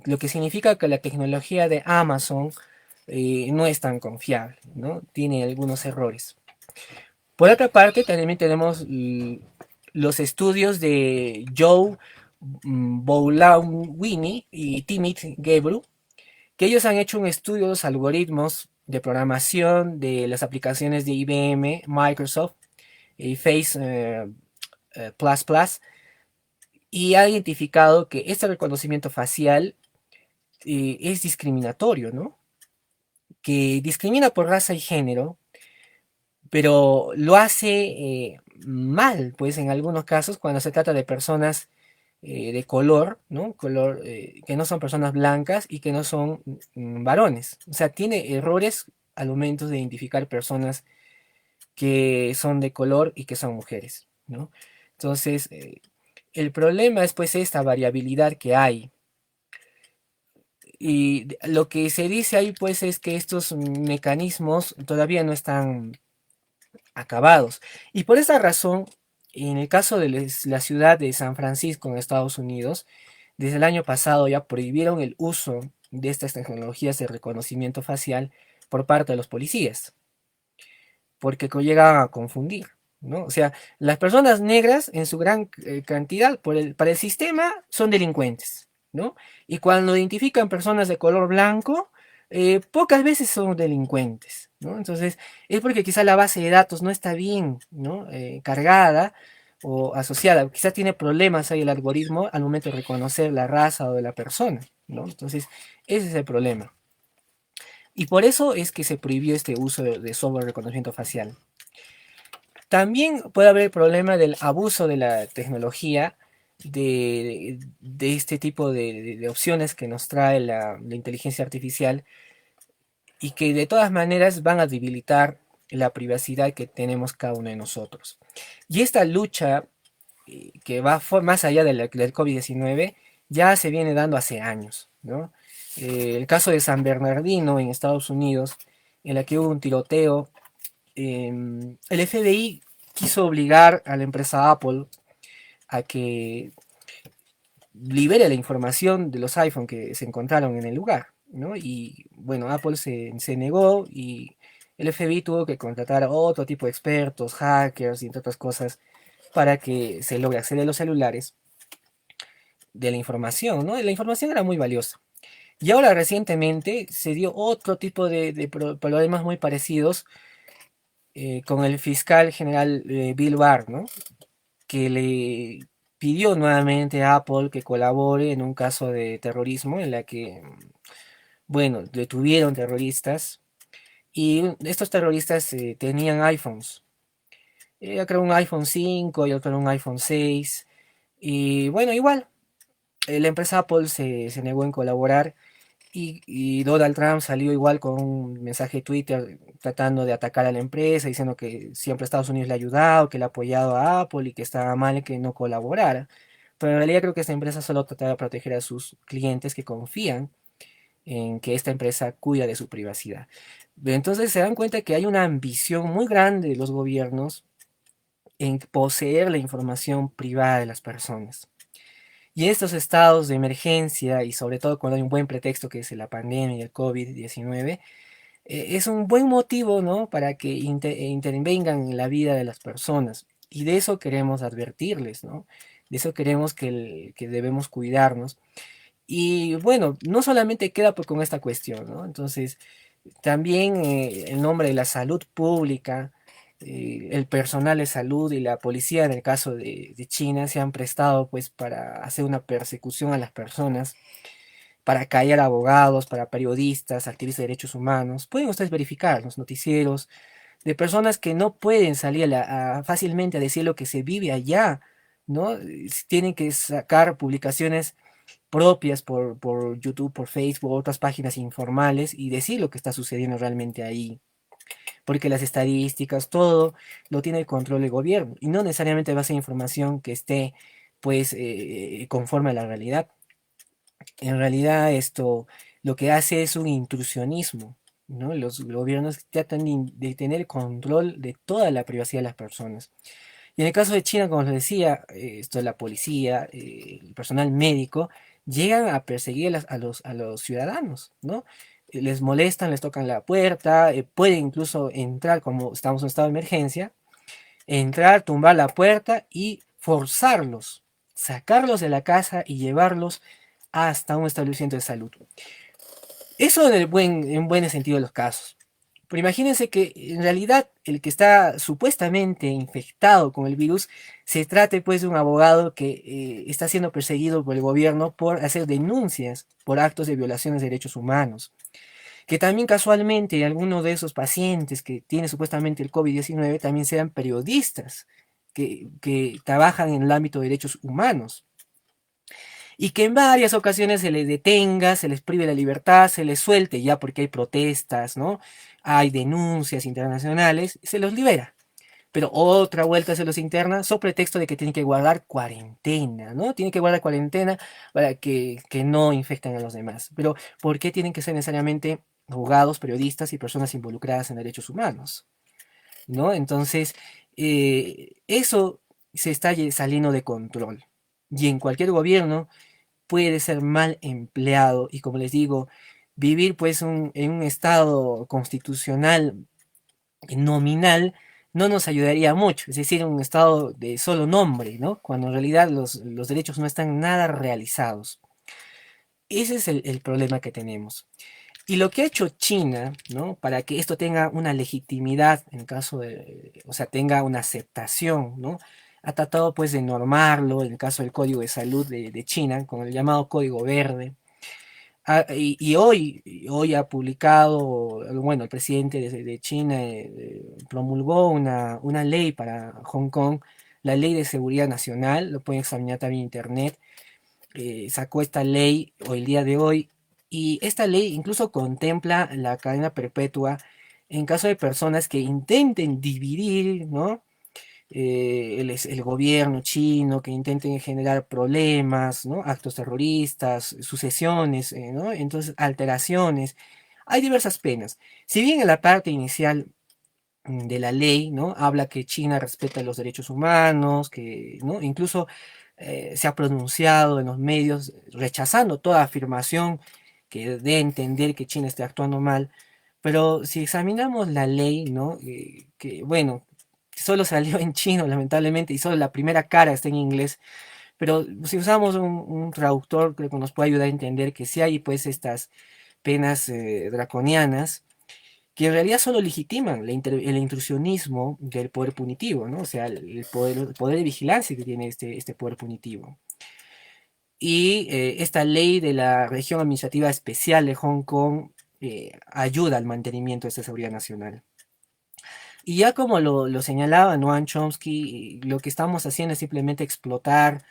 lo que significa que la tecnología de Amazon no es tan confiable, ¿no? Tiene algunos errores. Por otra parte, también tenemos los estudios de Joe Boulawini y Timit Gebru, que ellos han hecho un estudio de los algoritmos de programación de las aplicaciones de IBM, Microsoft y Face Plus Plus, y ha identificado que este reconocimiento facial es discriminatorio, ¿no? Que discrimina por raza y género, pero lo hace mal, pues en algunos casos cuando se trata de personas de color, ¿no? Color, que no son personas blancas y que no son varones. O sea, tiene errores al momento de identificar personas que son de color y que son mujeres, ¿no? Entonces, el problema es pues esta variabilidad que hay. Y lo que se dice ahí pues es que estos mecanismos todavía no están acabados. Y por esa razón, en el caso de la ciudad de San Francisco en Estados Unidos, desde el año pasado ya prohibieron el uso de estas tecnologías de reconocimiento facial por parte de los policías, porque llegan a confundir, ¿no? O sea, las personas negras en su gran cantidad para el sistema son delincuentes, ¿no? Y cuando identifican personas de color blanco, pocas veces son delincuentes, ¿no? Entonces, es porque quizá la base de datos no está bien, ¿no? Cargada o asociada. Quizá tiene problemas ahí el algoritmo al momento de reconocer la raza o de la persona, ¿no? Entonces, ese es el problema. Y por eso es que se prohibió este uso de software de reconocimiento facial. También puede haber el problema del abuso de la tecnología, de este tipo de opciones que nos trae la inteligencia artificial y que de todas maneras van a debilitar la privacidad que tenemos cada uno de nosotros. Y esta lucha que va más allá del COVID-19 ya se viene dando hace años, ¿no? El caso de San Bernardino en Estados Unidos, en la que hubo un tiroteo el FBI quiso obligar a la empresa Apple a que libere la información de los iPhone que se encontraron en el lugar, ¿no? Y bueno, Apple se negó y el FBI tuvo que contratar a otro tipo de expertos, hackers y entre otras cosas, para que se logre acceder a los celulares de la información, ¿no? Y la información era muy valiosa. Y ahora recientemente se dio otro tipo de problemas muy parecidos con el fiscal general Bill Barr, ¿no? Que le pidió nuevamente a Apple que colabore en un caso de terrorismo en la que, bueno, detuvieron terroristas y estos terroristas tenían iPhones. Creo un iPhone 5 y otro un iPhone 6. Y bueno, igual, la empresa Apple se negó en colaborar y Donald Trump salió igual con un mensaje de Twitter tratando de atacar a la empresa, diciendo que siempre Estados Unidos le ha ayudado, que le ha apoyado a Apple y que estaba mal que no colaborara. Pero en realidad creo que esta empresa solo trataba de proteger a sus clientes que confían en que esta empresa cuida de su privacidad. Entonces se dan cuenta que hay una ambición muy grande de los gobiernos en poseer la información privada de las personas. Y en estos estados de emergencia, y sobre todo cuando hay un buen pretexto que es la pandemia y el COVID-19, es un buen motivo, ¿no? Para que intervengan en la vida de las personas. Y de eso queremos advertirles, ¿no? De eso queremos que debemos cuidarnos. Y bueno, no solamente queda pues con esta cuestión, ¿no? Entonces, también en nombre de la salud pública, el personal de salud y la policía en el caso de China se han prestado pues para hacer una persecución a las personas, para callar abogados, para periodistas, activistas de derechos humanos. Pueden ustedes verificar los noticieros de personas que no pueden salir fácilmente a decir lo que se vive allá, ¿no? Tienen que sacar publicaciones propias por YouTube, por Facebook, otras páginas informales y decir lo que está sucediendo realmente ahí. Porque las estadísticas, todo lo tiene el control del gobierno y no necesariamente va a ser información que esté pues conforme a la realidad. En realidad esto lo que hace es un intrusionismo, ¿no? Los gobiernos tratan de tener control de toda la privacidad de las personas. Y en el caso de China, como les decía, esto la policía, el personal médico, llegan a perseguir a los ciudadanos, ¿no? Les molestan, les tocan la puerta, pueden incluso entrar, como estamos en estado de emergencia, entrar, tumbar la puerta y forzarlos, sacarlos de la casa y llevarlos hasta un establecimiento de salud. Eso en buen sentido de los casos. Pero imagínense que en realidad el que está supuestamente infectado con el virus se trate pues de un abogado que está siendo perseguido por el gobierno por hacer denuncias por actos de violaciones de derechos humanos. Que también casualmente algunos de esos pacientes que tienen supuestamente el COVID-19 también sean periodistas que trabajan en el ámbito de derechos humanos y que en varias ocasiones se les detenga, se les prive la libertad, se les suelte ya porque hay protestas, ¿no? Hay denuncias internacionales, se los libera. Pero otra vuelta se los interna, sobre pretexto de que tienen que guardar cuarentena, ¿no? Tienen que guardar cuarentena para que no infecten a los demás. Pero ¿por qué tienen que ser necesariamente abogados, periodistas y personas involucradas en derechos humanos? ¿No? Entonces, eso se está saliendo de control. Y en cualquier gobierno puede ser mal empleado y como les digo, vivir pues en un estado constitucional nominal no nos ayudaría mucho, es decir, un estado de solo nombre, ¿no? Cuando en realidad los derechos no están nada realizados. Ese es el problema que tenemos. Y lo que ha hecho China, ¿no? Para que esto tenga una legitimidad en caso de, o sea, tenga una aceptación, ¿no? Ha tratado pues de normarlo en el caso del Código de Salud de China, con el llamado Código Verde. Hoy ha publicado, bueno, el presidente de China promulgó una ley para Hong Kong, la Ley de Seguridad Nacional, lo pueden examinar también en internet, sacó esta ley hoy, el día de hoy, y esta ley incluso contempla la cadena perpetua en caso de personas que intenten dividir, ¿no? El gobierno chino, que intenten generar problemas, ¿no? Actos terroristas, sucesiones, ¿no? Entonces, alteraciones. Hay diversas penas. Si bien en la parte inicial de la ley, ¿no? Habla que China respeta los derechos humanos, que, ¿no? Incluso se ha pronunciado en los medios rechazando toda afirmación que dé a entender que China esté actuando mal. Pero si examinamos la ley, ¿no? Que bueno, solo salió en chino, lamentablemente, y solo la primera cara está en inglés. Pero si usamos un traductor, creo que nos puede ayudar a entender que si hay pues estas penas draconianas, que en realidad solo legitiman el intrusionismo del poder punitivo, ¿no? O sea, el poder de vigilancia que tiene este poder punitivo. Y esta ley de la región administrativa especial de Hong Kong ayuda al mantenimiento de esta seguridad nacional. Y ya como lo señalaba Noam Chomsky, lo que estamos haciendo es simplemente explotar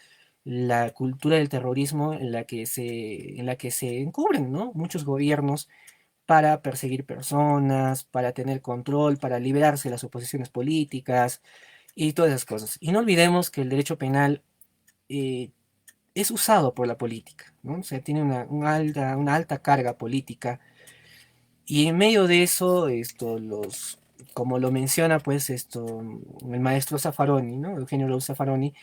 la cultura del terrorismo en la que se encubren, ¿no? Muchos gobiernos para perseguir personas, para tener control, para liberarse de las oposiciones políticas y todas esas cosas. Y no olvidemos que el derecho penal eh, es usado por la política, ¿no? O sea, tiene una alta carga política y en medio de eso, como lo menciona pues el maestro Zaffaroni, ¿no? Eugenio Louis Zaffaroni,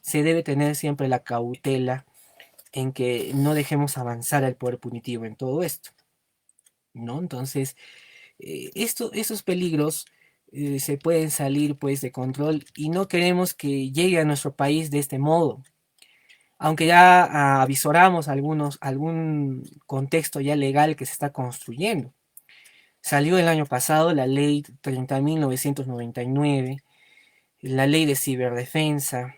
se debe tener siempre la cautela en que no dejemos avanzar el poder punitivo en todo esto, ¿no? Entonces, estos peligros se pueden salir pues de control y no queremos que llegue a nuestro país de este modo. Aunque ya avisoramos algún contexto ya legal que se está construyendo. Salió el año pasado la ley 30.999, la ley de ciberdefensa,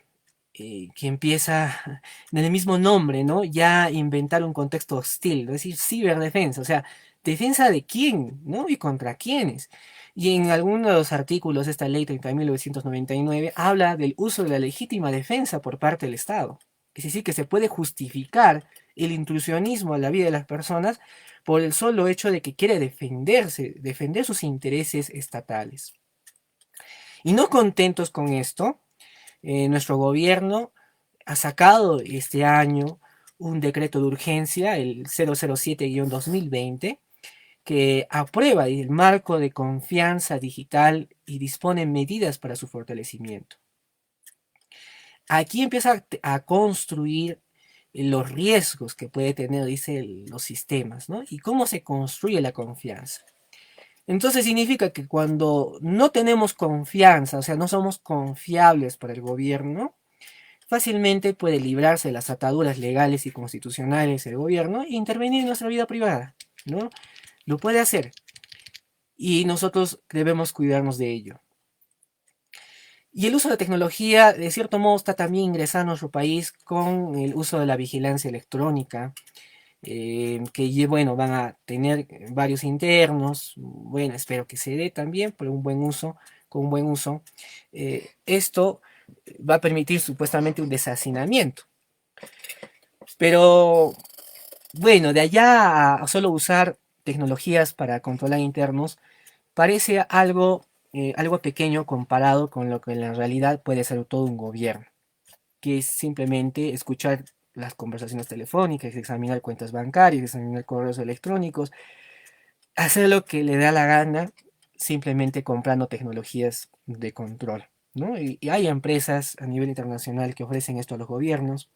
que empieza en el mismo nombre, ¿no? Ya inventar un contexto hostil, es decir, ciberdefensa, o sea, defensa de quién, ¿no? Y contra quiénes. Y en algunos de los artículos de esta ley 30.999 habla del uso de la legítima defensa por parte del Estado. Es decir, que se puede justificar el intrusionismo a la vida de las personas por el solo hecho de que quiere defenderse, defender sus intereses estatales. Y no contentos con esto, nuestro gobierno ha sacado este año un decreto de urgencia, el 007-2020, que aprueba el marco de confianza digital y dispone medidas para su fortalecimiento. Aquí empieza a construir los riesgos que puede tener, dice, los sistemas, ¿no? Y cómo se construye la confianza. Entonces significa que cuando no tenemos confianza, o sea, no somos confiables para el gobierno, fácilmente puede librarse de las ataduras legales y constitucionales del gobierno e intervenir en nuestra vida privada, ¿no? Lo puede hacer y nosotros debemos cuidarnos de ello. Y el uso de la tecnología, de cierto modo, está también ingresando a nuestro país con el uso de la vigilancia electrónica, que, bueno, van a tener varios internos. Bueno, espero que se dé también por un buen uso, con un buen uso. Esto va a permitir supuestamente un deshacinamiento. Pero bueno, de allá a solo usar tecnologías para controlar internos, parece algo pequeño comparado con lo que en la realidad puede ser todo un gobierno, que es simplemente escuchar las conversaciones telefónicas, examinar cuentas bancarias, examinar correos electrónicos, hacer lo que le da la gana, simplemente comprando tecnologías de control, ¿no? Y hay empresas a nivel internacional que ofrecen esto a los gobiernos.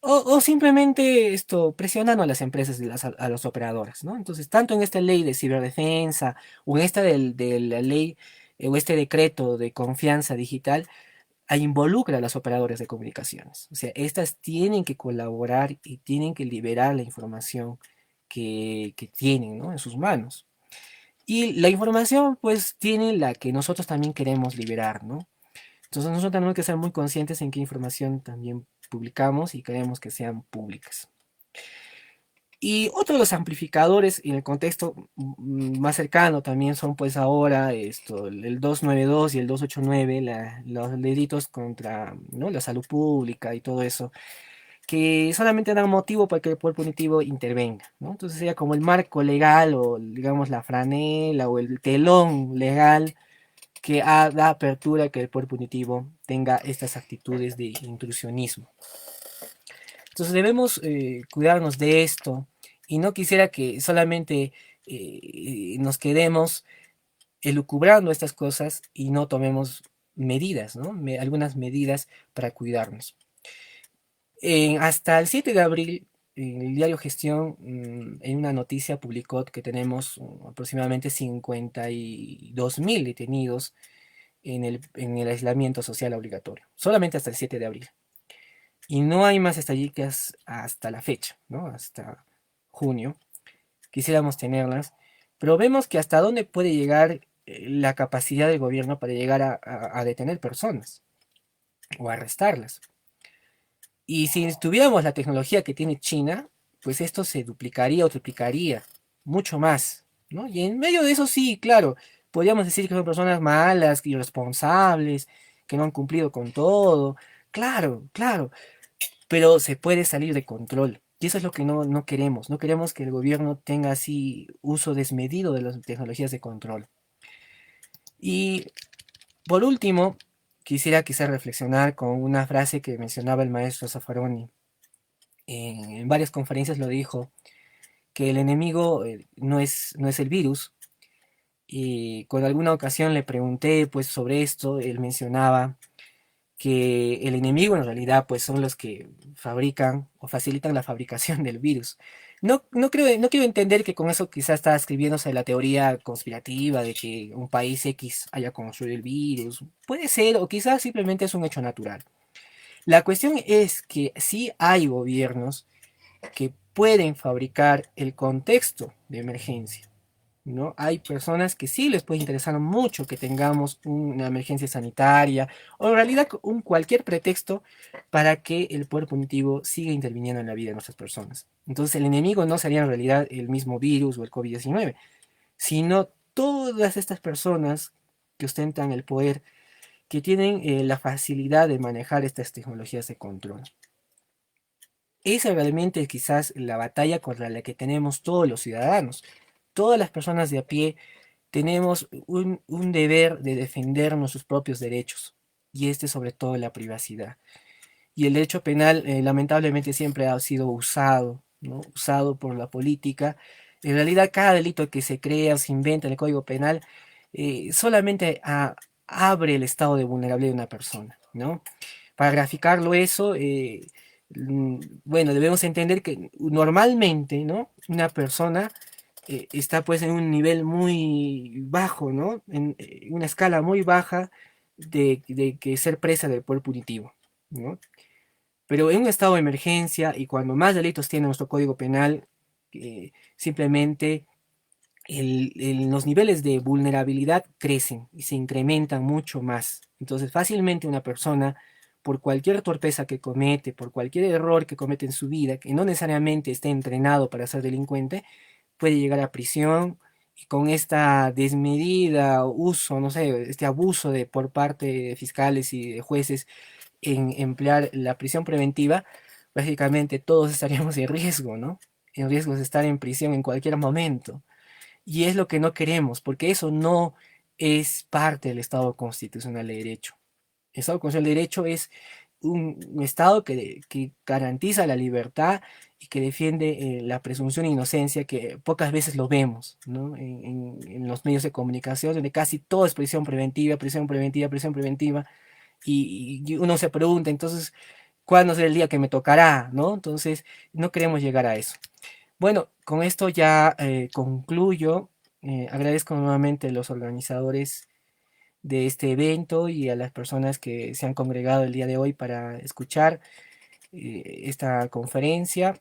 O simplemente presionando a las empresas y a los operadores, ¿no? Entonces, tanto en esta ley de ciberdefensa o en esta de la ley o este decreto de confianza digital, involucra a las operadoras de comunicaciones. O sea, estas tienen que colaborar y tienen que liberar la información que tienen, ¿no? En sus manos. Y la información, pues, tiene la que nosotros también queremos liberar, ¿no? Entonces nosotros tenemos que ser muy conscientes en qué información también publicamos y queremos que sean públicas. Y otro de los amplificadores en el contexto más cercano también son pues ahora el 292 y el 289, los delitos contra, ¿no?, la salud pública y todo eso, que solamente dan motivo para que el poder punitivo intervenga, ¿no? Entonces sería como el marco legal o digamos la franela o el telón legal que da apertura a que el poder punitivo tenga estas actitudes de intrusionismo. Entonces debemos cuidarnos de esto y no quisiera que solamente nos quedemos elucubrando estas cosas y no tomemos medidas, ¿no? Algunas medidas para cuidarnos. Hasta el 7 de abril, el diario Gestión, en una noticia publicó que tenemos aproximadamente 52.000 detenidos en el aislamiento social obligatorio, solamente hasta el 7 de abril. Y no hay más estadísticas hasta la fecha, ¿no? Hasta junio. Quisiéramos tenerlas, pero vemos que hasta dónde puede llegar la capacidad del gobierno para llegar a detener personas o arrestarlas. Y si tuviéramos la tecnología que tiene China, pues esto se duplicaría o triplicaría mucho más, ¿no? Y en medio de eso sí, claro, podríamos decir que son personas malas, irresponsables, que no han cumplido con todo. Claro, claro, pero se puede salir de control. Y eso es lo que no queremos. No queremos que el gobierno tenga así uso desmedido de las tecnologías de control. Y por último, quisiera quizás reflexionar con una frase que mencionaba el maestro Zaffaroni. En varias conferencias lo dijo, que el enemigo no es el virus. Y con alguna ocasión le pregunté pues sobre esto, él mencionaba que el enemigo en realidad pues son los que fabrican o facilitan la fabricación del virus. No quiero entender que con eso quizás está escribiéndose la teoría conspirativa de que un país X haya construido el virus. Puede ser, o quizás simplemente es un hecho natural. La cuestión es que sí hay gobiernos que pueden fabricar el contexto de emergencia, ¿no? Hay personas que sí les puede interesar mucho que tengamos una emergencia sanitaria o en realidad cualquier pretexto para que el poder punitivo siga interviniendo en la vida de nuestras personas. Entonces el enemigo no sería en realidad el mismo virus o el COVID-19, sino todas estas personas que ostentan el poder, que tienen la facilidad de manejar estas tecnologías de control. Esa realmente es quizás la batalla contra la que tenemos todos los ciudadanos. Todas las personas de a pie tenemos un deber de defender nuestros propios derechos, y este sobre todo la privacidad. Y el derecho penal lamentablemente siempre ha sido usado, ¿no? Usado por la política. En realidad cada delito que se crea o se inventa en el Código Penal solamente abre el estado de vulnerabilidad de una persona, ¿no? Para graficarlo eso, bueno, debemos entender que normalmente, ¿no? Una persona está pues en un nivel muy bajo, ¿no? En una escala muy baja de que ser presa del poder punitivo, ¿no? Pero en un estado de emergencia y cuando más delitos tiene nuestro Código Penal, simplemente los niveles de vulnerabilidad crecen y se incrementan mucho más. Entonces, fácilmente una persona, por cualquier torpeza que comete, por cualquier error que comete en su vida, que no necesariamente esté entrenado para ser delincuente, puede llegar a prisión y con esta desmedida uso, no sé, este abuso por parte de fiscales y de jueces en emplear la prisión preventiva, básicamente todos estaríamos en riesgo, ¿no? En riesgo de estar en prisión en cualquier momento. Y es lo que no queremos, porque eso no es parte del Estado constitucional de derecho. El Estado constitucional de derecho es un Estado que garantiza la libertad y que defiende la presunción de inocencia, que pocas veces lo vemos, ¿no? En los medios de comunicación, donde casi todo es prisión preventiva, prisión preventiva, prisión preventiva, y uno se pregunta, entonces, ¿cuándo será el día que me tocará? ¿No? Entonces, no queremos llegar a eso. Bueno, con esto ya concluyo. Agradezco nuevamente a los organizadores de este evento y a las personas que se han congregado el día de hoy para escuchar esta conferencia.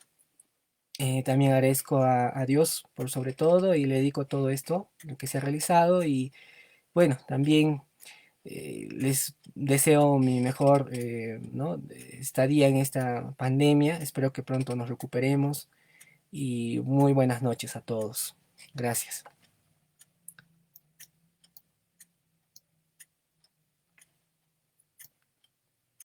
También agradezco a Dios por sobre todo y le dedico todo esto, lo que se ha realizado. Y bueno, también les deseo mi mejor ¿no? estadía en esta pandemia. Espero que pronto nos recuperemos y muy buenas noches a todos. Gracias.